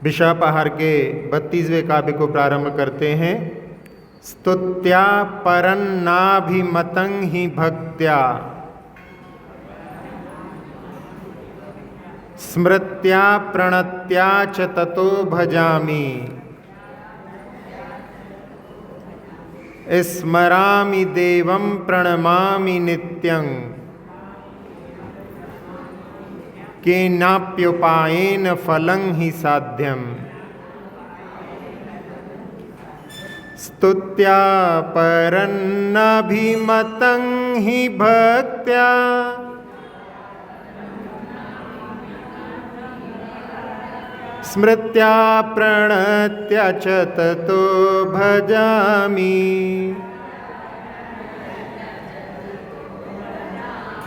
विशापहार के 32वें काव्य को प्रारंभ करते हैं। स्तुत्या परन्नाभिमतं हि भक्त्या स्मृत्या प्रणत्या च ततो भजामि स्मरामि देवं प्रणमामि नित्यं केनाप्युपायेन फलं हि साध्यम्। स्तुत्या परन्नाभिमतं हि भक्त्या स्मृत्या प्रणत्या च ततो भजामि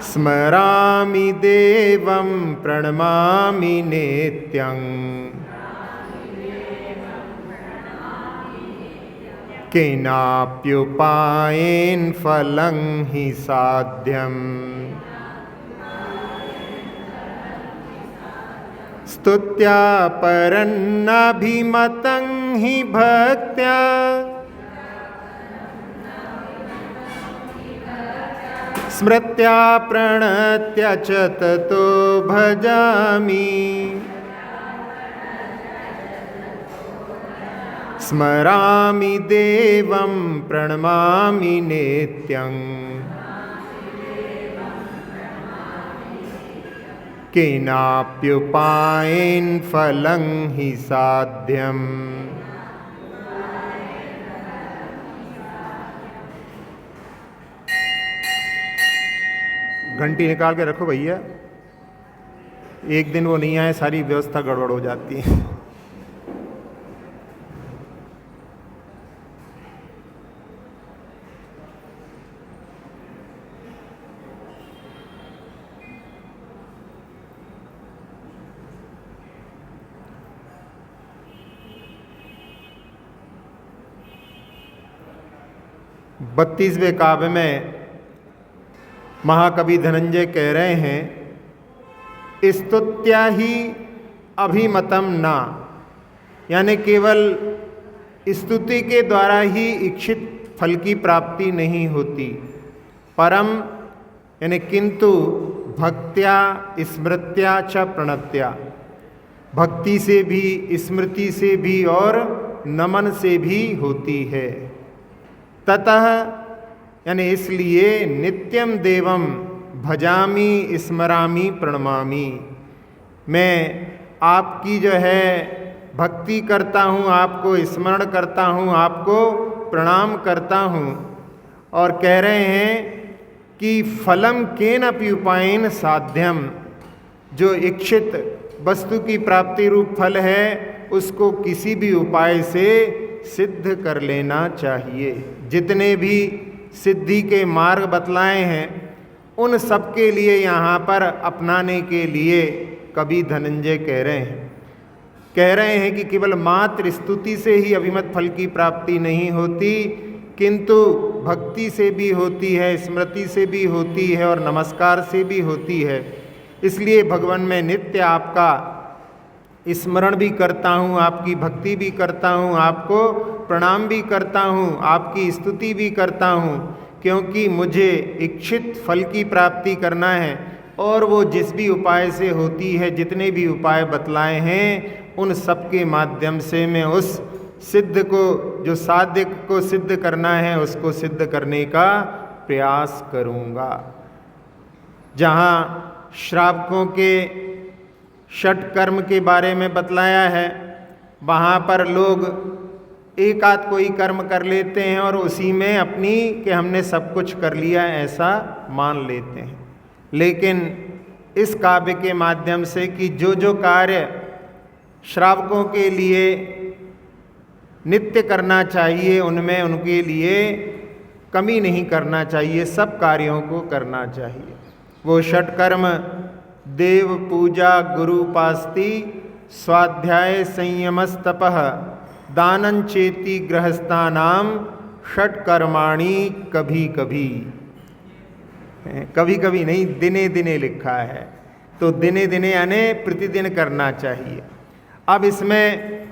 स्मरामि देवं प्रणमामि नित्यं केनाप्युपायेन फलं हि साध्यम्। स्तुत्या परन्नाभिमतं हि भक्त्या स्मृत्या प्रणत्या च ततो भजामि स्मरामि देवं प्रणमामि नित्यं केनाप्युपायेन फलं हि साध्यम्। घंटी निकाल के रखो भैया, एक दिन वो नहीं आए सारी व्यवस्था गड़बड़ हो जाती है। बत्तीसवें काव्य में महाकवि धनंजय कह रहे हैं, स्तुत्या ही अभिमतम ना, यानी केवल स्तुति के द्वारा ही इच्छित फल की प्राप्ति नहीं होती, परम यानी किंतु भक्त्या स्मृत्या च प्रणत्या, भक्ति से भी स्मृति से भी और नमन से भी होती है। ततः यानी इसलिए नित्यम देवम भजामि स्मरामि प्रणमामि, मैं आपकी जो है भक्ति करता हूँ, आपको स्मरण करता हूँ, आपको प्रणाम करता हूँ। और कह रहे हैं कि फलम केनपि उपायेन साध्यम, जो इच्छित वस्तु की प्राप्ति रूप फल है उसको किसी भी उपाय से सिद्ध कर लेना चाहिए। जितने भी सिद्धि के मार्ग बतलाए हैं उन सब के लिए यहाँ पर अपनाने के लिए कवि धनंजय कह रहे हैं कि केवल मात्र स्तुति से ही अभिमत फल की प्राप्ति नहीं होती, किंतु भक्ति से भी होती है, स्मृति से भी होती है और नमस्कार से भी होती है। इसलिए भगवान मैं नित्य आपका स्मरण भी करता हूँ, आपकी भक्ति भी करता हूँ, आपको प्रणाम भी करता हूँ, आपकी स्तुति भी करता हूँ, क्योंकि मुझे इच्छित फल की प्राप्ति करना है और वो जिस भी उपाय से होती है, जितने भी उपाय बतलाए हैं उन सब के माध्यम से मैं उस सिद्ध को, जो साध्य को सिद्ध करना है उसको सिद्ध करने का प्रयास करूँगा। जहाँ श्रावकों के षट कर्म के बारे में बतलाया है, वहाँ पर लोग एक आध कोई कर्म कर लेते हैं और उसी में अपनी कि हमने सब कुछ कर लिया ऐसा मान लेते हैं। लेकिन इस काव्य के माध्यम से कि जो जो कार्य श्रावकों के लिए नित्य करना चाहिए उनमें उनके लिए कमी नहीं करना चाहिए, सब कार्यों को करना चाहिए। वो षट कर्म देव पूजा गुरुपास्ति स्वाध्याय संयमस्तपः दानं चेति गृहस्थानाम षट कर्माणि कभी कभी, कभी कभी नहीं दिने दिने लिखा है, तो दिने दिने यानी प्रतिदिन करना चाहिए। अब इसमें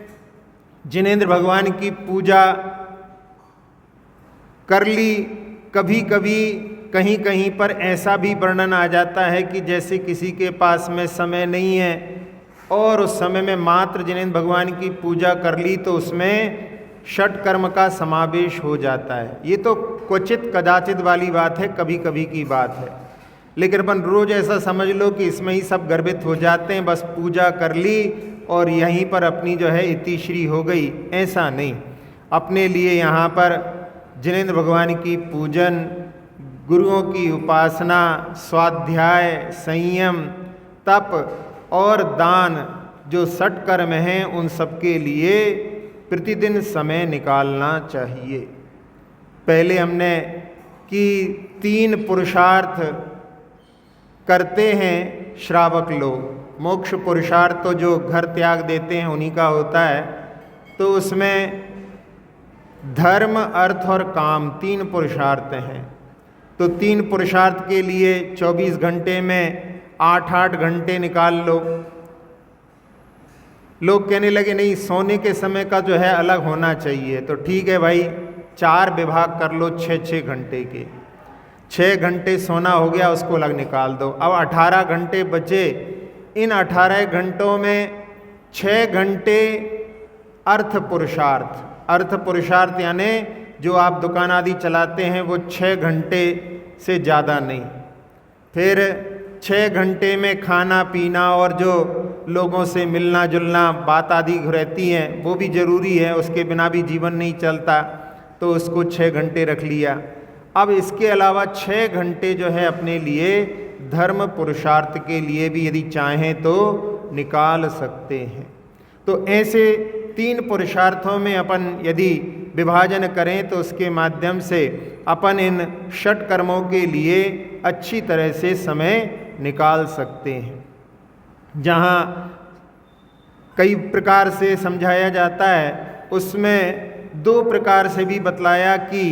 जिनेंद्र भगवान की पूजा कर ली। कभी कभी कहीं कहीं पर ऐसा भी वर्णन आ जाता है कि जैसे किसी के पास में समय नहीं है और उस समय में मात्र जिनेंद्र भगवान की पूजा कर ली तो उसमें षट कर्म का समावेश हो जाता है। ये तो क्वचित कदाचित वाली बात है, कभी कभी की बात है, लेकिन अपन रोज ऐसा समझ लो कि इसमें ही सब गर्भित हो जाते हैं, बस पूजा कर ली और यहीं पर अपनी जो है इतिश्री हो गई, ऐसा नहीं। अपने लिए यहाँ पर जिनेंद्र भगवान की पूजन, गुरुओं की उपासना, स्वाध्याय, संयम, तप और दान जो षट कर्म हैं उन सब के लिए प्रतिदिन समय निकालना चाहिए। पहले हमने कि 3 पुरुषार्थ करते हैं श्रावक लोग। मोक्ष पुरुषार्थ तो जो घर त्याग देते हैं उन्हीं का होता है, तो उसमें धर्म, अर्थ और काम 3 पुरुषार्थ हैं। तो 3 पुरुषार्थ के लिए 24 घंटे में 8-8 घंटे निकाल लो। लोग कहने लगे नहीं, सोने के समय का जो है अलग होना चाहिए, तो ठीक है भाई 4 विभाग कर लो 6-6 घंटे के। 6 घंटे सोना हो गया, उसको अलग निकाल दो। अब 18 घंटे बचे। इन 18 घंटों में 6 घंटे अर्थ पुरुषार्थ। अर्थ पुरुषार्थ यानी जो आप दुकान आदि चलाते हैं वो 6 घंटे से ज़्यादा नहीं। फिर 6 घंटे में खाना पीना और जो लोगों से मिलना जुलना, बात आदि रहती हैं, वो भी ज़रूरी है, उसके बिना भी जीवन नहीं चलता, तो उसको 6 घंटे रख लिया। अब इसके अलावा 6 घंटे जो है अपने लिए धर्म पुरुषार्थ के लिए भी यदि चाहें तो निकाल सकते हैं। तो ऐसे 3 पुरुषार्थों में अपन यदि विभाजन करें तो उसके माध्यम से अपन इन षट कर्मों के लिए अच्छी तरह से समय निकाल सकते हैं। जहाँ कई प्रकार से समझाया जाता है, उसमें 2 प्रकार से भी बतलाया कि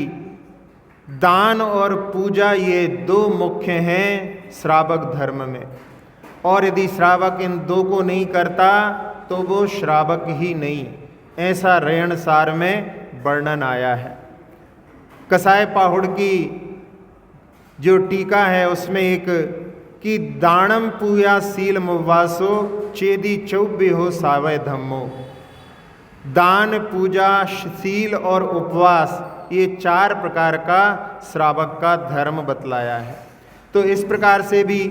दान और पूजा ये 2 मुख्य हैं श्रावक धर्म में, और यदि श्रावक इन 2 को नहीं करता तो वो श्रावक ही नहीं, ऐसा रेणसार में वर्णन आया है। कसाय पाहुड़ की जो टीका है उसमें एक कि दानम पूया शील मुवासो चेदी चौबे हो सावय धम्मो। दान, पूजा, शील और उपवास ये 4 प्रकार का श्रावक का धर्म बतलाया है। तो इस प्रकार से भी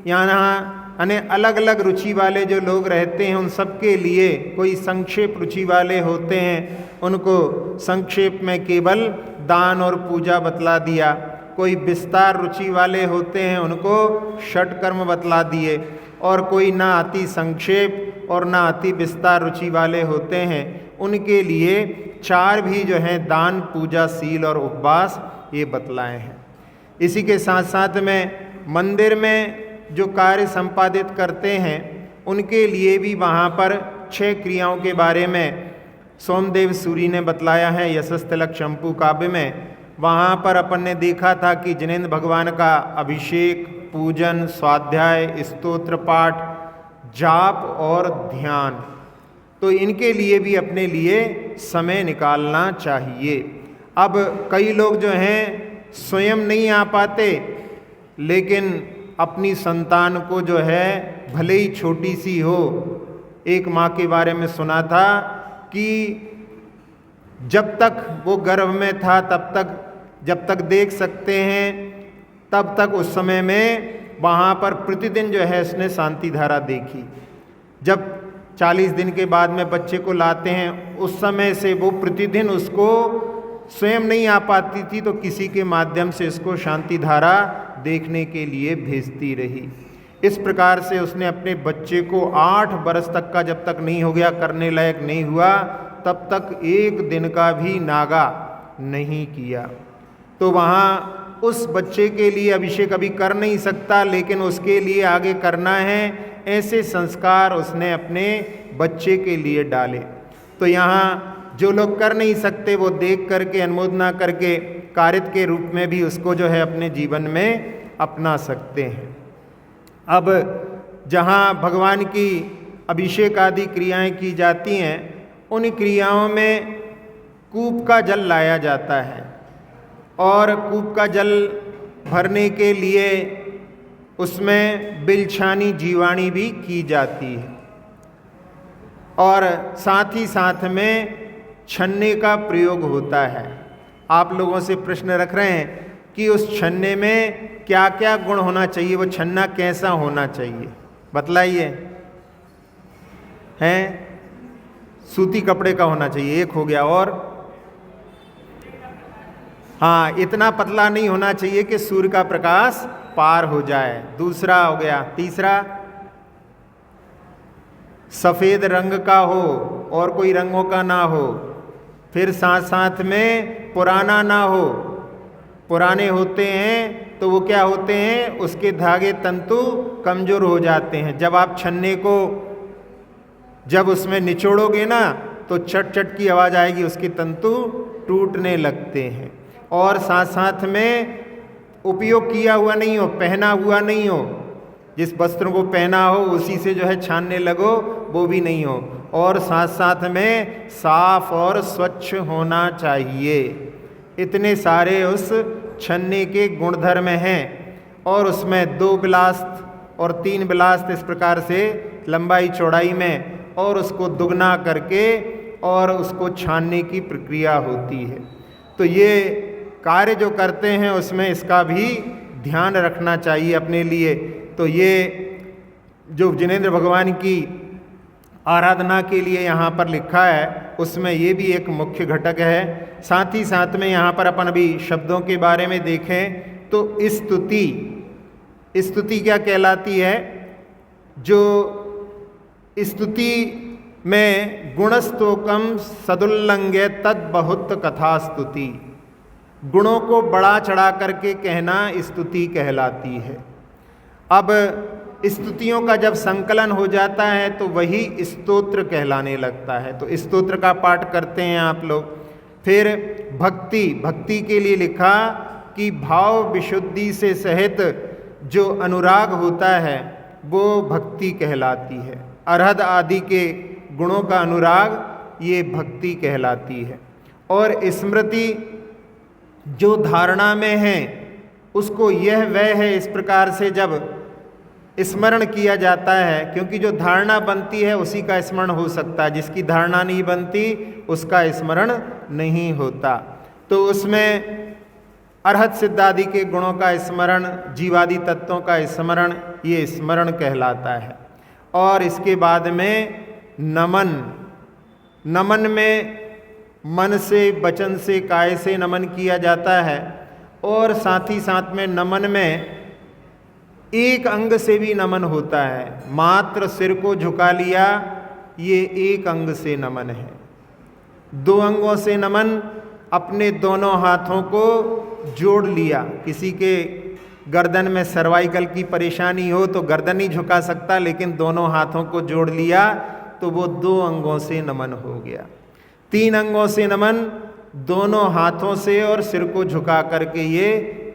यहाँ अलग अलग रुचि वाले जो लोग रहते हैं उन सब के लिए कोई संक्षेप रुचि वाले होते हैं, उनको संक्षेप में केवल दान और पूजा बतला दिया। कोई विस्तार रुचि वाले होते हैं उनको षट कर्म बतला दिए, और कोई ना अति संक्षेप और ना अति विस्तार रुचि वाले होते हैं उनके लिए 4 भी जो हैं दान, पूजा, शील और उपवास ये बतलाए हैं। इसी के साथ साथ में मंदिर में जो कार्य संपादित करते हैं उनके लिए भी वहाँ पर 6 क्रियाओं के बारे में सोमदेव सूरी ने बतलाया है यशस्तिलक शंपू काव्य में। वहाँ पर अपन ने देखा था कि जिनेंद्र भगवान का अभिषेक, पूजन, स्वाध्याय, स्तोत्र पाठ, जाप और ध्यान, तो इनके लिए भी अपने लिए समय निकालना चाहिए। अब कई लोग जो हैं स्वयं नहीं आ पाते, लेकिन अपनी संतान को जो है भले ही छोटी सी हो, एक माँ के बारे में सुना था कि जब तक वो गर्भ में था तब तक, जब तक देख सकते हैं तब तक उस समय में वहाँ पर प्रतिदिन जो है उसने शांति धारा देखी। जब 40 दिन के बाद में बच्चे को लाते हैं उस समय से वो प्रतिदिन उसको स्वयं नहीं आ पाती थी तो किसी के माध्यम से इसको शांति धारा देखने के लिए भेजती रही। इस प्रकार से उसने अपने बच्चे को 8 बरस तक का जब तक नहीं हो गया, करने लायक नहीं हुआ, तब तक 1 दिन का भी नागा नहीं किया। तो वहाँ उस बच्चे के लिए अभिषेक अभी कर नहीं सकता, लेकिन उसके लिए आगे करना है, ऐसे संस्कार उसने अपने बच्चे के लिए डाले। तो यहाँ जो लोग कर नहीं सकते वो देख करके, अनुमोदना करके कारित के रूप में भी उसको जो है अपने जीवन में अपना सकते हैं। अब जहाँ भगवान की अभिषेक आदि क्रियाएं की जाती हैं, उन क्रियाओं में कूप का जल लाया जाता है और कूप का जल भरने के लिए उसमें बिलछानी जीवाणी भी की जाती है और साथ ही साथ में छन्ने का प्रयोग होता है। आप लोगों से प्रश्न रख रहे हैं कि उस छन्ने में क्या क्या गुण होना चाहिए, वो छन्ना कैसा होना चाहिए, बतलाइए। हैं, सूती कपड़े का होना चाहिए, एक हो गया। और हाँ, इतना पतला नहीं होना चाहिए कि सूर्य का प्रकाश पार हो जाए, दूसरा हो गया। तीसरा, सफ़ेद रंग का हो और कोई रंगों का ना हो। फिर साथ साथ में पुराना ना हो, पुराने होते हैं तो वो क्या होते हैं, उसके धागे तंतु कमज़ोर हो जाते हैं। जब आप छन्ने को जब उसमें निचोड़ोगे ना तो चट चट की आवाज़ आएगी, उसके तंतु टूटने लगते हैं। और साथ साथ में उपयोग किया हुआ नहीं हो, पहना हुआ नहीं हो, जिस वस्त्र को पहना हो उसी से जो है छानने लगो, वो भी नहीं हो। और साथ साथ में साफ और स्वच्छ होना चाहिए। इतने सारे उस छन्ने के गुणधर्म हैं। और उसमें 2 बिलास्त और 3 बिलास्त इस प्रकार से लंबाई चौड़ाई में, और उसको दुगना करके और उसको छानने की प्रक्रिया होती है। तो ये कार्य जो करते हैं उसमें इसका भी ध्यान रखना चाहिए अपने लिए। तो ये जो जिनेंद्र भगवान की आराधना के लिए यहाँ पर लिखा है, उसमें ये भी एक मुख्य घटक है। साथ ही साथ में यहाँ पर अपन अभी शब्दों के बारे में देखें तो स्तुति क्या कहलाती है? जो स्तुति में गुणस्तोकम सदुल्लंघ्य तद बहुत कथा स्तुति, गुणों को बढ़ा चढ़ा करके कहना स्तुति कहलाती है। अब स्तुतियों का जब संकलन हो जाता है तो वही स्तोत्र कहलाने लगता है। तो स्तोत्र का पाठ करते हैं आप लोग। फिर भक्ति के लिए लिखा कि भाव विशुद्धि से सहित जो अनुराग होता है वो भक्ति कहलाती है। अरहद आदि के गुणों का अनुराग ये भक्ति कहलाती है। और स्मृति जो धारणा में है उसको यह वह है, इस प्रकार से जब स्मरण किया जाता है, क्योंकि जो धारणा बनती है उसी का स्मरण हो सकता है, जिसकी धारणा नहीं बनती उसका स्मरण नहीं होता। तो उसमें अरहत सिद्धादि के गुणों का स्मरण, जीवादि तत्वों का स्मरण, ये स्मरण कहलाता है। और इसके बाद में नमन में मन से, वचन से, काय से नमन किया जाता है। और साथ ही साथ में नमन में एक अंग से भी नमन होता है। मात्र सिर को झुका लिया, ये एक अंग से नमन है। 2 अंगों से नमन, अपने दोनों हाथों को जोड़ लिया। किसी के गर्दन में सर्वाइकल की परेशानी हो तो गर्दन नहीं झुका सकता, लेकिन दोनों हाथों को जोड़ लिया तो वो 2 अंगों से नमन हो गया। 3 अंगों से नमन, दोनों हाथों से और सिर को झुका करके, ये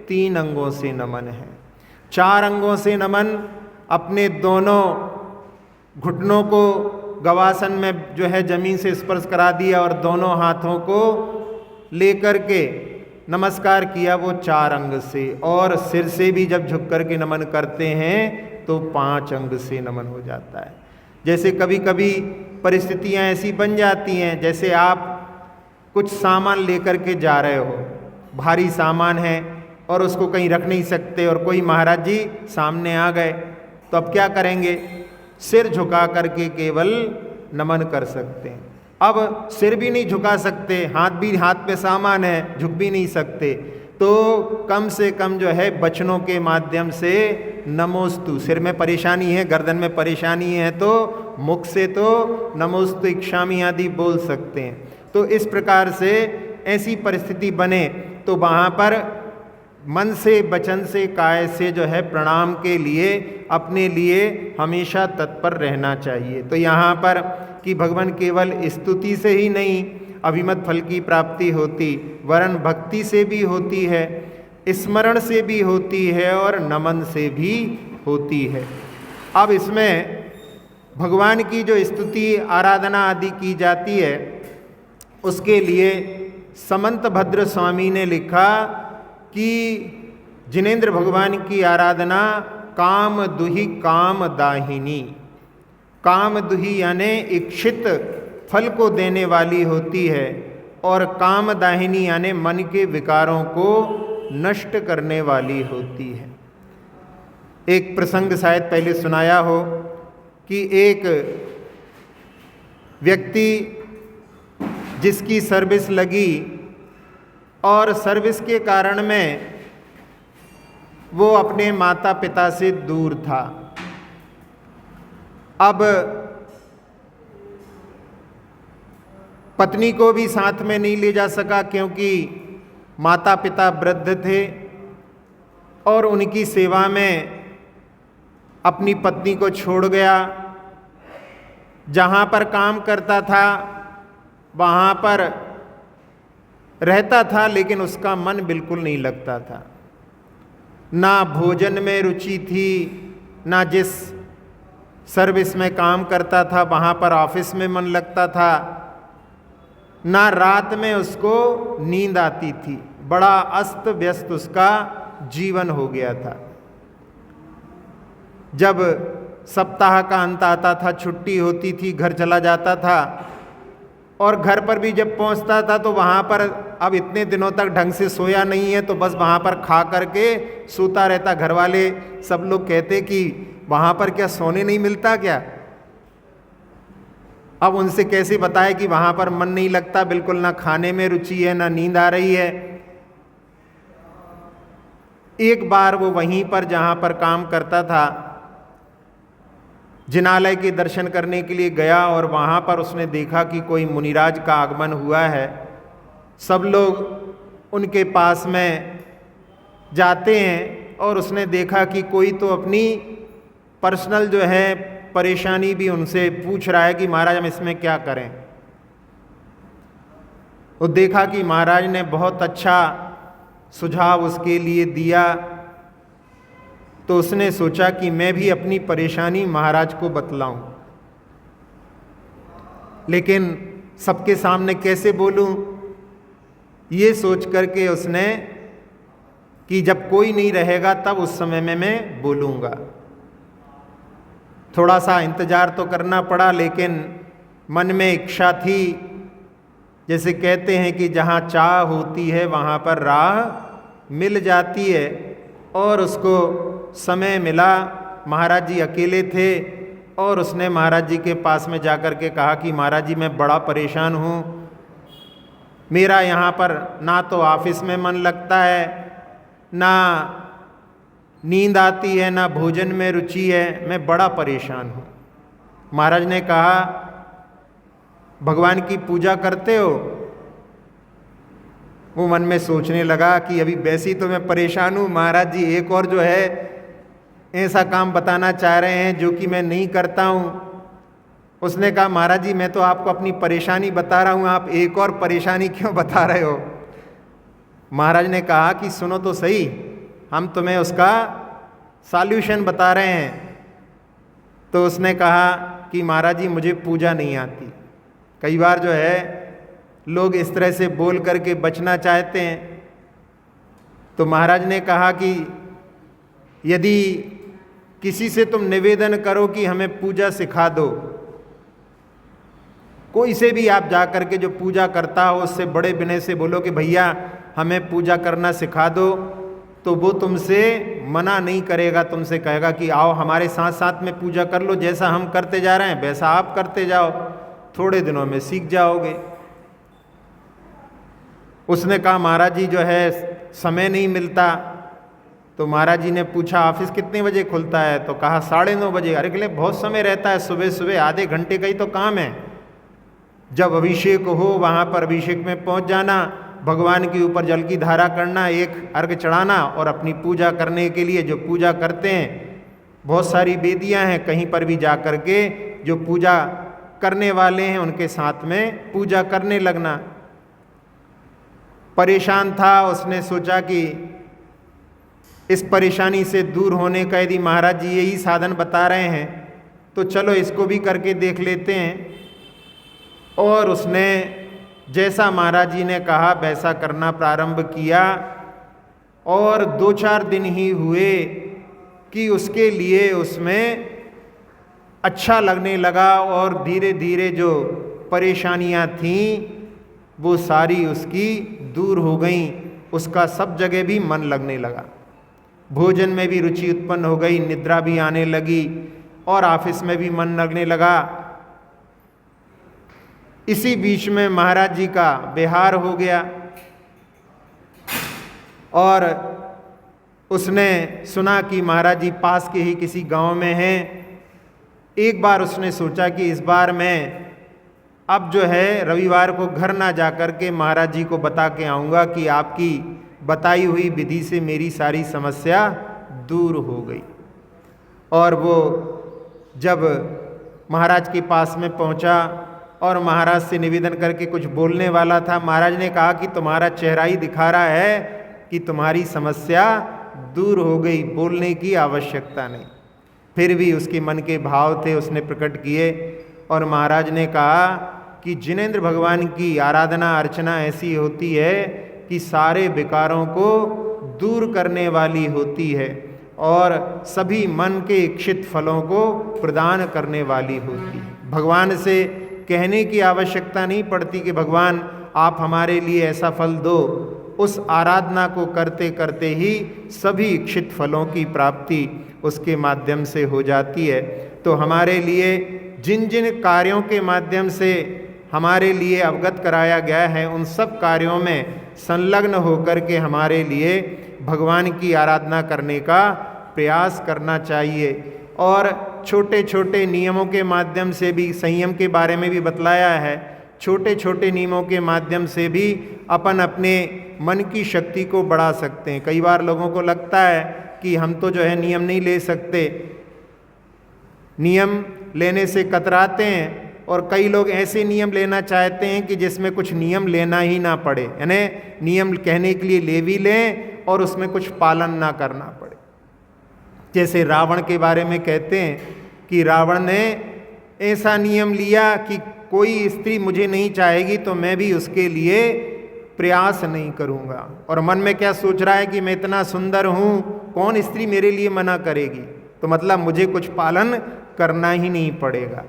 3 अंगों से नमन है। 4 अंगों से नमन, अपने दोनों घुटनों को गवासन में जो है जमीन से स्पर्श करा दिया और दोनों हाथों को लेकर के नमस्कार किया, वो 4 अंग से। और सिर से भी जब झुक करके नमन करते हैं तो 5 अंग से नमन हो जाता है। जैसे कभी कभी परिस्थितियां ऐसी बन जाती हैं, जैसे आप कुछ सामान लेकर के जा रहे हो, भारी सामान है और उसको कहीं रख नहीं सकते, और कोई महाराज जी सामने आ गए, तो अब क्या करेंगे? सिर झुका करके केवल नमन कर सकते हैं। अब सिर भी नहीं झुका सकते, हाथ पे सामान है, झुक भी नहीं सकते, तो कम से कम जो है वचनों के माध्यम से नमोस्तु, सिर में परेशानी है, गर्दन में परेशानी है, तो मुख से तो नमोस्तु इक्षामि आदि बोल सकते हैं। तो इस प्रकार से ऐसी परिस्थिति बने तो वहाँ पर मन से, वचन से, काय से जो है प्रणाम के लिए अपने लिए हमेशा तत्पर रहना चाहिए। तो यहाँ पर कि भगवान केवल स्तुति से ही नहीं अभिमत फल की प्राप्ति होती, वरन भक्ति से भी होती है, स्मरण से भी होती है और नमन से भी होती है। अब इसमें भगवान की जो स्तुति आराधना आदि की जाती है, उसके लिए समंत भद्र स्वामी ने लिखा कि जिनेंद्र भगवान की आराधना काम दुही काम दाहिनी, काम दुही यानी इच्छित फल को देने वाली होती है, और काम दाहिनी यानी मन के विकारों को नष्ट करने वाली होती है। एक प्रसंग शायद पहले सुनाया हो कि एक व्यक्ति जिसकी सर्विस लगी और सर्विस के कारण में वो अपने माता पिता से दूर था। अब पत्नी को भी साथ में नहीं ले जा सका क्योंकि माता पिता वृद्ध थे, और उनकी सेवा में अपनी पत्नी को छोड़ गया। जहाँ पर काम करता था वहाँ पर रहता था, लेकिन उसका मन बिल्कुल नहीं लगता था। ना भोजन में रुचि थी, ना जिस सर्विस में काम करता था वहाँ पर ऑफिस में मन लगता था, ना रात में उसको नींद आती थी। बड़ा अस्त व्यस्त उसका जीवन हो गया था। जब सप्ताह का अंत आता था, छुट्टी होती थी, घर चला जाता था, और घर पर भी जब पहुंचता था तो वहाँ पर अब इतने दिनों तक ढंग से सोया नहीं है तो बस वहाँ पर खा करके सोता रहता। घर वाले सब लोग कहते कि वहाँ पर क्या सोने नहीं मिलता क्या? अब उनसे कैसे बताए कि वहाँ पर मन नहीं लगता, बिल्कुल ना खाने में रुचि है, ना नींद आ रही है। एक बार वो वहीं पर जहाँ पर काम करता था जिनालय के दर्शन करने के लिए गया, और वहाँ पर उसने देखा कि कोई मुनिराज का आगमन हुआ है। सब लोग उनके पास में जाते हैं, और उसने देखा कि कोई तो अपनी पर्सनल जो है परेशानी भी उनसे पूछ रहा है कि महाराज हम इसमें क्या करें। वो देखा कि महाराज ने बहुत अच्छा सुझाव उसके लिए दिया, तो उसने सोचा कि मैं भी अपनी परेशानी महाराज को बतलाऊं, लेकिन सबके सामने कैसे बोलूं, ये सोच करके उसने कि जब कोई नहीं रहेगा तब उस समय में मैं बोलूँगा। थोड़ा सा इंतज़ार तो करना पड़ा, लेकिन मन में इच्छा थी। जैसे कहते हैं कि जहाँ चाह होती है वहाँ पर राह मिल जाती है, और उसको समय मिला। महाराज जी अकेले थे, और उसने महाराज जी के पास में जाकर के कहा कि महाराज जी मैं बड़ा परेशान हूँ, मेरा यहाँ पर ना तो ऑफिस में मन लगता है, ना नींद आती है, ना भोजन में रुचि है, मैं बड़ा परेशान हूँ। महाराज ने कहा भगवान की पूजा करते हो? वो मन में सोचने लगा कि अभी वैसे ही तो मैं परेशान हूँ, महाराज जी एक और जो है ऐसा काम बताना चाह रहे हैं जो कि मैं नहीं करता हूँ। उसने कहा महाराज जी मैं तो आपको अपनी परेशानी बता रहा हूँ, आप एक और परेशानी क्यों बता रहे हो? महाराज ने कहा कि सुनो तो सही, हम तुम्हें उसका सॉल्यूशन बता रहे हैं। तो उसने कहा कि महाराज जी मुझे पूजा नहीं आती। कई बार जो है लोग इस तरह से बोल करके बचना चाहते हैं। तो महाराज ने कहा कि यदि किसी से तुम निवेदन करो कि हमें पूजा सिखा दो, कोई से भी आप जा कर के जो पूजा करता हो उससे बड़े विनय से बोलो कि भैया हमें पूजा करना सिखा दो, तो वो तुमसे मना नहीं करेगा, तुमसे कहेगा कि आओ हमारे साथ साथ में पूजा कर लो, जैसा हम करते जा रहे हैं वैसा आप करते जाओ, थोड़े दिनों में सीख जाओगे। उसने कहा महाराज जी जो है समय नहीं मिलता। तो महाराज जी ने पूछा ऑफिस कितने बजे खुलता है? तो कहा 9:30 बजे। अरे के लिए बहुत समय रहता है, सुबह सुबह आधे घंटे का ही तो काम है। जब अभिषेक हो वहाँ पर अभिषेक में पहुँच जाना, भगवान के ऊपर जल की धारा करना, एक अर्घ चढ़ाना, और अपनी पूजा करने के लिए जो पूजा करते हैं बहुत सारी वेदियाँ हैं, कहीं पर भी जा कर के जो पूजा करने वाले हैं उनके साथ में पूजा करने लगना। परेशान था, उसने सोचा कि इस परेशानी से दूर होने का यदि महाराज जी यही साधन बता रहे हैं तो चलो इसको भी करके देख लेते हैं। और उसने जैसा महाराज जी ने कहा वैसा करना प्रारंभ किया, और 2-4 दिन ही हुए कि उसके लिए उसमें अच्छा लगने लगा, और धीरे धीरे जो परेशानियां थीं वो सारी उसकी दूर हो गईं। उसका सब जगह भी मन लगने लगा, भोजन में भी रुचि उत्पन्न हो गई, निद्रा भी आने लगी, और ऑफिस में भी मन लगने लगा। इसी बीच में महाराज जी का विहार हो गया, और उसने सुना कि महाराज जी पास के ही किसी गांव में हैं। एक बार उसने सोचा कि इस बार मैं अब जो है रविवार को घर ना जाकर के महाराज जी को बता के आऊँगा कि आपकी बताई हुई विधि से मेरी सारी समस्या दूर हो गई। और वो जब महाराज के पास में पहुँचा और महाराज से निवेदन करके कुछ बोलने वाला था, महाराज ने कहा कि तुम्हारा चेहरा ही दिखा रहा है कि तुम्हारी समस्या दूर हो गई, बोलने की आवश्यकता नहीं। फिर भी उसके मन के भाव थे, उसने प्रकट किए, और महाराज ने कहा कि जिनेंद्र भगवान की आराधना अर्चना ऐसी होती है कि सारे विकारों को दूर करने वाली होती है, और सभी मन के इच्छित फलों को प्रदान करने वाली होती है। भगवान से कहने की आवश्यकता नहीं पड़ती कि भगवान आप हमारे लिए ऐसा फल दो। उस आराधना को करते करते ही सभी इच्छित फलों की प्राप्ति उसके माध्यम से हो जाती है। तो हमारे लिए जिन जिन कार्यों के माध्यम से हमारे लिए अवगत कराया गया है, उन सब कार्यों में संलग्न होकर के हमारे लिए भगवान की आराधना करने का प्रयास करना चाहिए। और छोटे छोटे नियमों के माध्यम से भी, संयम के बारे में भी बतलाया है, छोटे छोटे नियमों के माध्यम से भी अपन अपने मन की शक्ति को बढ़ा सकते हैं। कई बार लोगों को लगता है कि हम तो जो है नियम नहीं ले सकते, नियम लेने से कतराते हैं, और कई लोग ऐसे नियम लेना चाहते हैं कि जिसमें कुछ नियम लेना ही ना पड़े, यानी नियम कहने के लिए ले भी लें और उसमें कुछ पालन ना करना पड़े। जैसे रावण के बारे में कहते हैं कि रावण ने ऐसा नियम लिया कि कोई स्त्री मुझे नहीं चाहेगी तो मैं भी उसके लिए प्रयास नहीं करूँगा, और मन में क्या सोच रहा है कि मैं इतना सुंदर हूँ, कौन स्त्री मेरे लिए मना करेगी, तो मतलब मुझे कुछ पालन करना ही नहीं पड़ेगा।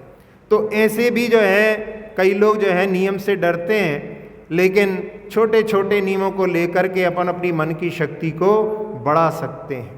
तो ऐसे भी जो है कई लोग जो है नियम से डरते हैं, लेकिन छोटे छोटे नियमों को लेकर के अपन अपनी मन की शक्ति को बढ़ा सकते हैं।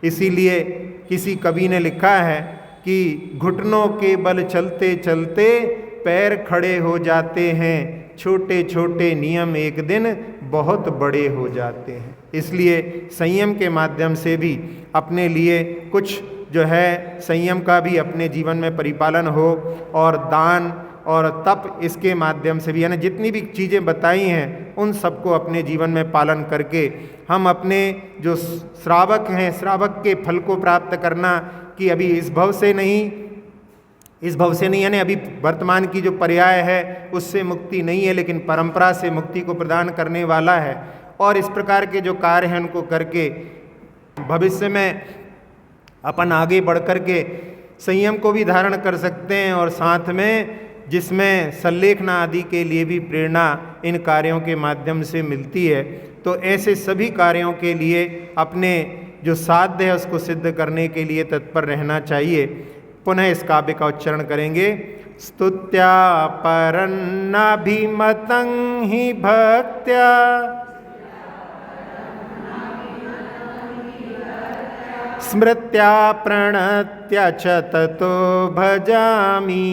इसीलिए किसी कवि ने लिखा है कि घुटनों के बल चलते चलते पैर खड़े हो जाते हैं, छोटे छोटे नियम एक दिन बहुत बड़े हो जाते हैं। इसलिए संयम के माध्यम से भी अपने लिए कुछ जो है संयम का भी अपने जीवन में परिपालन हो, और दान और तप इसके माध्यम से भी, यानी जितनी भी चीज़ें बताई हैं उन सबको अपने जीवन में पालन करके हम अपने जो श्रावक हैं, श्रावक के फल को प्राप्त करना, कि अभी इस भव से नहीं यानी अभी वर्तमान की जो पर्याय है उससे मुक्ति नहीं है, लेकिन परंपरा से मुक्ति को प्रदान करने वाला है। और इस प्रकार के जो कार्य हैं उनको करके भविष्य में अपन आगे बढ़ कर के संयम को भी धारण कर सकते हैं, और साथ में जिसमें संलेखना आदि के लिए भी प्रेरणा इन कार्यों के माध्यम से मिलती है। तो ऐसे सभी कार्यों के लिए अपने जो साध्य है उसको सिद्ध करने के लिए तत्पर रहना चाहिए। पुनः इस काव्य का उच्चारण करेंगे। स्तुत्या परन्नाभिमतं हि भक्त्या स्मृत्या प्रणत्या च ततो भजामि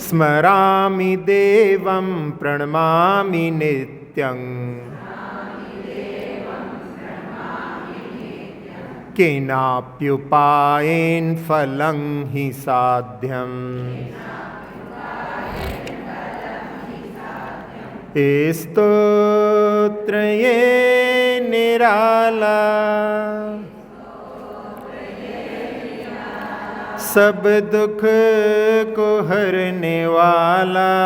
स्मरामि देवं प्रणमामि नित्यं केनाप्युपायेन फलं हि साध्यम् स्तोत्र ये निराला सब दुख को हरने वाला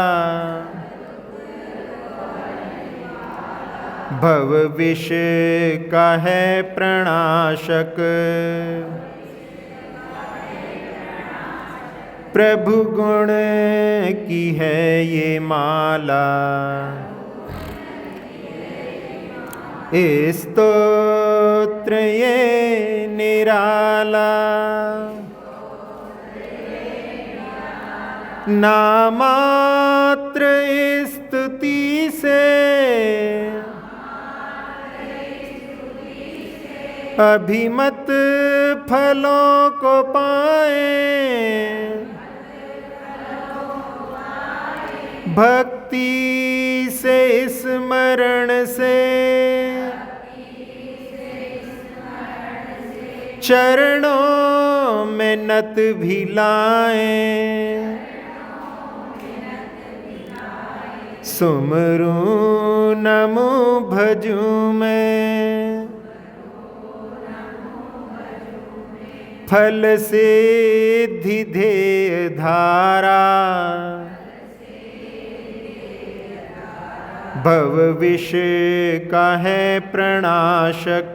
भव विष का है प्रणाशक, प्रभु गुण की है ये माला। स्तोत्र ये निराला, नामात्र स्तुति से अभिमत फलों को पाए। भक्ति से स्मरण से चरणों में नत भी लाएं। सुमरूं नमो भजूं मैं, फल सिद्धि ध्येय धारा। भव विष का है प्रणाशक,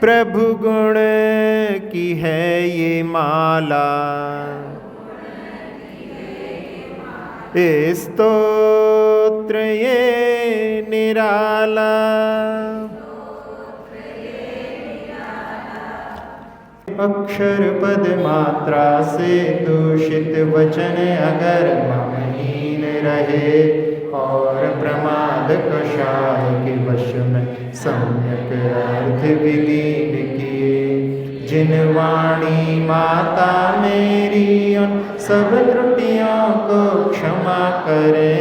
प्रभु गुण की है ये माला। स्तोत्र ये निराला, अक्षर पद मात्रा से दूषित वचन अगर ममहीन रहे, और प्रमाद कषाय के वश में सम्यक अर्थ विलीन किए। जिन वाणी माता मेरी उन सब त्रुटियों को क्षमा करे,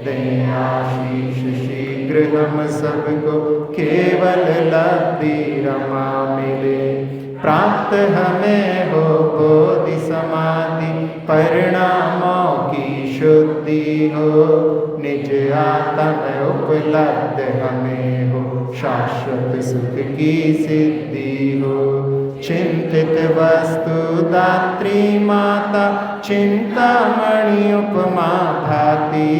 दें आशीष शीघ्र हम सबको केवल लब्धि रमा मिले। प्राप्त हमें हो बोधि समाधि, परिणामों की शुद्धि हो। निज आत्म उपलब्ध हमें हो, शाश्वत सुख की सिद्धि हो। चिंतित वस्तु दात्री माता, चिंतामणि उपमा भाती।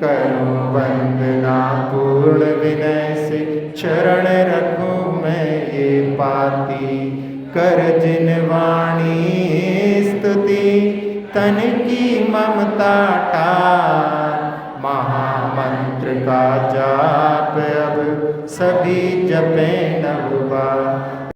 करूं वंदना पूर्ण विनय से, चरण रखूं मैं ये पाती। कर जिन वाणी स्तुति, तन की ममता टार। महामंत्र का जाप अब सभी जपें नव बार।